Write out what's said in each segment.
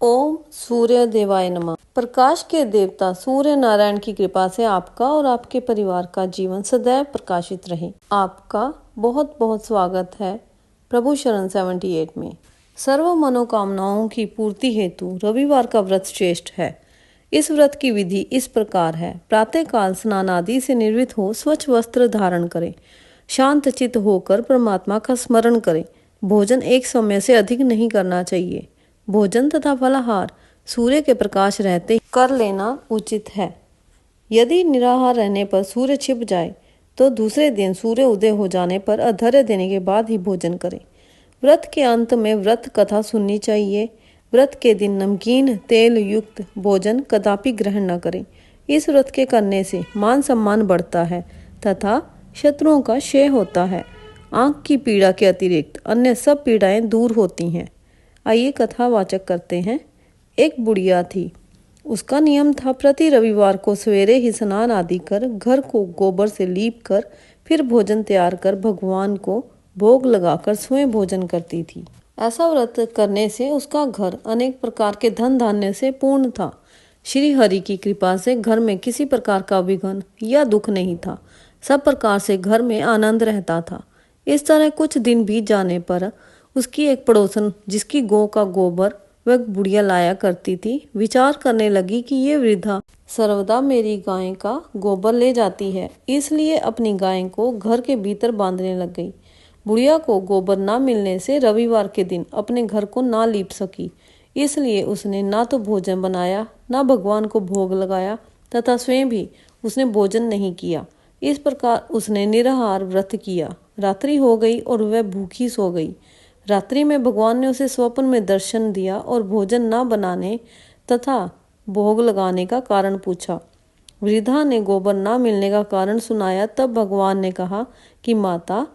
ओम सूर्य देवाय नमः। प्रकाश के देवता सूर्य नारायण की कृपा से आपका और आपके परिवार का जीवन सदैव प्रकाशित रहे। आपका बहुत बहुत स्वागत है प्रभु शरण 78 में। सर्व मनोकामनाओं की पूर्ति हेतु रविवार का व्रत श्रेष्ठ है। इस व्रत की विधि इस प्रकार है। प्रातः काल स्नान आदि से निर्वित हो स्वच्छ वस्त्र धारण करें। शांत चित्त होकर परमात्मा का स्मरण करें। भोजन एक समय से अधिक नहीं करना चाहिए। भोजन तथा फलाहार सूर्य के प्रकाश रहते कर लेना उचित है। यदि निराहार रहने पर सूर्य छिप जाए तो दूसरे दिन सूर्य उदय हो जाने पर अर्घ्य देने के बाद ही भोजन करें। व्रत के अंत में व्रत कथा सुननी चाहिए। व्रत के दिन नमकीन तेल युक्त भोजन कदापि ग्रहण न करें। इस व्रत के करने से मान सम्मान बढ़ता है तथा शत्रुओं का क्षय होता है। आंख की पीड़ा के अतिरिक्त अन्य सब पीड़ाएं दूर होती हैं। आइए कथावाचक करते हैं। एक बुढ़िया थी। उसका नियम था प्रति रविवार को सवेरे ही स्नान आदि कर घर को गोबर से लीप कर फिर भोजन तैयार कर भगवान को भोग लगाकर स्वयं भोजन करती थी। ऐसा व्रत करने से उसका घर अनेक प्रकार के धन धान्य से पूर्ण था। श्री हरि की कृपा से घर में किसी प्रकार का विघ्न या दुख नहीं था। सब प्रकार से घर में आनंद रहता था। इस तरह कुछ दिन बीत जाने पर उसकी एक पड़ोसन जिसकी गौ का गोबर वह बुढ़िया लाया करती थी, विचार करने लगी कि ये वृद्धा सर्वदा मेरी गाय का गोबर ले जाती है, इसलिए अपनी गाय को घर के भीतर बांधने लग गई। बुढ़िया को गोबर ना मिलने से रविवार के दिन अपने घर को ना लीप सकी, इसलिए उसने ना तो भोजन बनाया ना भगवान को भोग लगाया तथा स्वयं भी उसने भोजन नहीं किया। इस प्रकार उसने निराहार व्रत किया। रात्रि हो गई और वह भूखी सो गई। रात्रि में भगवान ने उसे स्वप्न में दर्शन दिया और भोजन न बनाने तथा भोग लगाने का कारण पूछा। वृद्धा ने गोबर न मिलने का कारण सुनाया। तब भगवान ने कहा कि माता,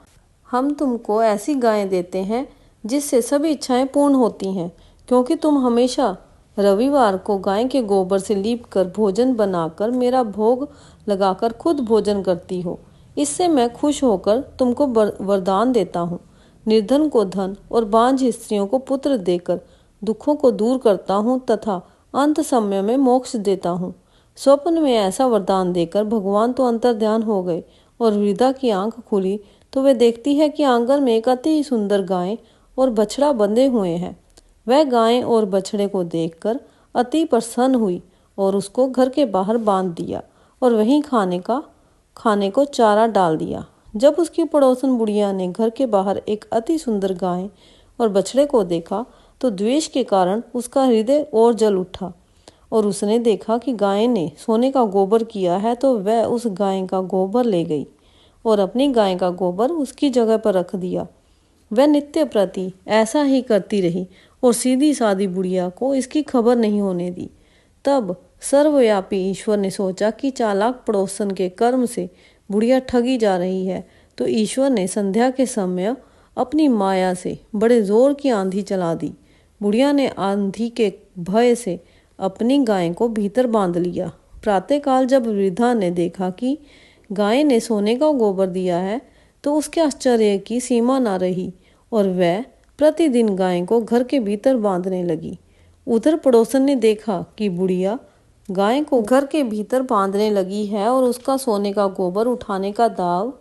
हम तुमको ऐसी गाय देते हैं जिससे सभी इच्छाएं पूर्ण होती हैं, क्योंकि तुम हमेशा रविवार को गाय के गोबर से लीप कर भोजन बनाकर मेरा भोग लगाकर खुद भोजन करती हो। इससे मैं खुश होकर तुमको वरदान देता हूँ। निर्धन को धन और बांझ स्त्रियों को पुत्र देकर दुखों को दूर करता हूँ तथा अंत समय में मोक्ष देता हूँ। स्वप्न में ऐसा वरदान देकर भगवान तो अंतर्ध्यान हो गए और वृद्धा की आंख खुली तो वे देखती है कि आंगन में एक अति सुंदर गाय और बछड़ा बंधे हुए हैं। वह गाय और बछड़े को देखकर अति प्रसन्न हुई और उसको घर के बाहर बांध दिया और वहीं खाने को चारा डाल दिया। जब उसकी पड़ोसन बुढ़िया ने घर के बाहर एक अति सुंदर गाय और बछड़े को देखा तो द्वेष के कारण उसका हृदय और जल उठा और उसने देखा कि गाय ने सोने का गोबर किया है, तो वह उस गाय का गोबर ले गई और अपनी गाय का गोबर उसकी जगह पर रख दिया। वह नित्य प्रति ऐसा ही करती रही और सीधी सादी बुढ़िया को इसकी खबर नहीं होने दी। तब सर्वव्यापी ईश्वर ने सोचा कि चालाक पड़ोसन के कर्म से बुढ़िया ठगी जा रही है, तो ईश्वर ने संध्या के समय अपनी माया से बड़े जोर की आंधी चला दी। बुढ़िया ने आंधी के भय से अपनी गाय को भीतर बांध लिया। प्रातःकाल जब वृद्धा ने देखा कि गाय ने सोने का गोबर दिया है तो उसके आश्चर्य की सीमा न रही और वह प्रतिदिन गाय को घर के भीतर बांधने लगी। उधर पड़ोसन ने देखा कि बुढ़िया गाय को घर के भीतर बांधने लगी है और उसका सोने का गोबर उठाने का दाव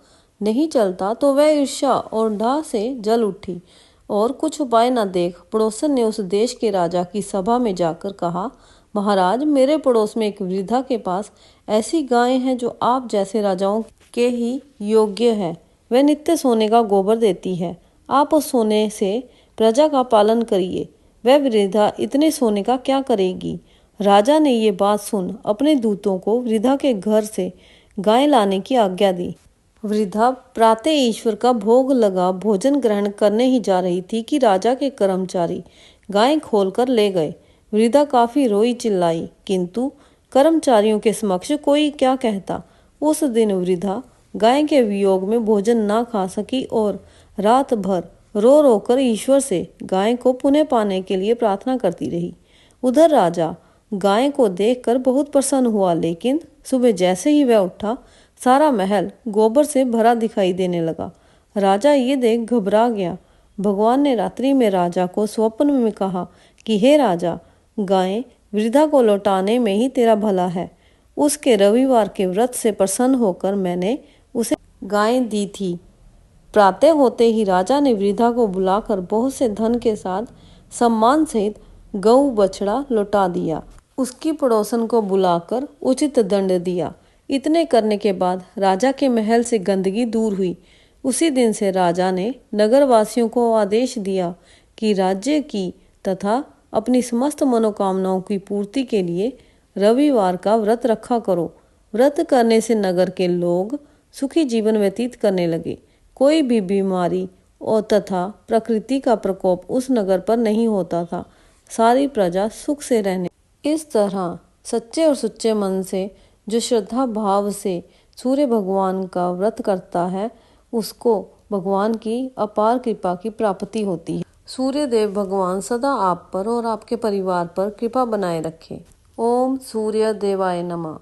नहीं चलता, तो वह ईर्ष्या और डाह से जल उठी और कुछ उपाय न देख पड़ोसन ने उस देश के राजा की सभा में जाकर कहा, महाराज, मेरे पड़ोस में एक वृद्धा के पास ऐसी गाय है जो आप जैसे राजाओं के ही योग्य है। वह नित्य सोने का गोबर देती है। आप उस सोने से प्रजा का पालन करिए। वह वृद्धा इतने सोने का क्या करेगी? राजा ने ये बात सुन अपने दूतों को वृद्धा के घर से गाय लाने की आज्ञा दी। वृद्धा प्रातः ईश्वर का भोग लगा भोजन ग्रहण करने ही जा रही थी कि राजा के कर्मचारी गाय खोलकर ले गए। वृद्धा काफी रोई चिल्लाई, किंतु कर्मचारियों के समक्ष कोई क्या कहता। उस दिन वृद्धा गाय के वियोग में भोजन ना खा सकी और रात भर रो रो कर ईश्वर से गाय को पुनः पाने के लिए प्रार्थना करती रही। उधर राजा गाय को देखकर बहुत प्रसन्न हुआ, लेकिन सुबह जैसे ही वह उठा सारा महल गोबर से भरा दिखाई देने लगा। राजा ये देख घबरा गया। भगवान ने रात्रि में राजा को स्वप्न में कहा कि हे राजा, गायें वृद्धा को लौटाने में ही तेरा भला है। उसके रविवार के व्रत से प्रसन्न होकर मैंने उसे गायें दी थी। प्रातः होते ही राजा ने वृद्धा को बुलाकर बहुत से धन के साथ सम्मान सहित गऊ बछड़ा लौटा दिया। उसकी पड़ोसन को बुलाकर उचित दंड दिया। इतने करने के बाद राजा के महल से गंदगी दूर हुई। उसी दिन से राजा ने नगरवासियों को आदेश दिया कि राज्य की तथा अपनी समस्त मनोकामनाओं की पूर्ति के लिए रविवार का व्रत रखा करो। व्रत करने से नगर के लोग सुखी जीवन व्यतीत करने लगे। कोई भी बीमारी और तथा प्रकृति का प्रकोप उस नगर पर नहीं होता था। सारी प्रजा सुख से रहने। इस तरह सच्चे और सुच्चे मन से जो श्रद्धा भाव से सूर्य भगवान का व्रत करता है, उसको भगवान की अपार कृपा की प्राप्ति होती है। सूर्य देव भगवान सदा आप पर और आपके परिवार पर कृपा बनाए रखे। ओम सूर्य देवाय नमः।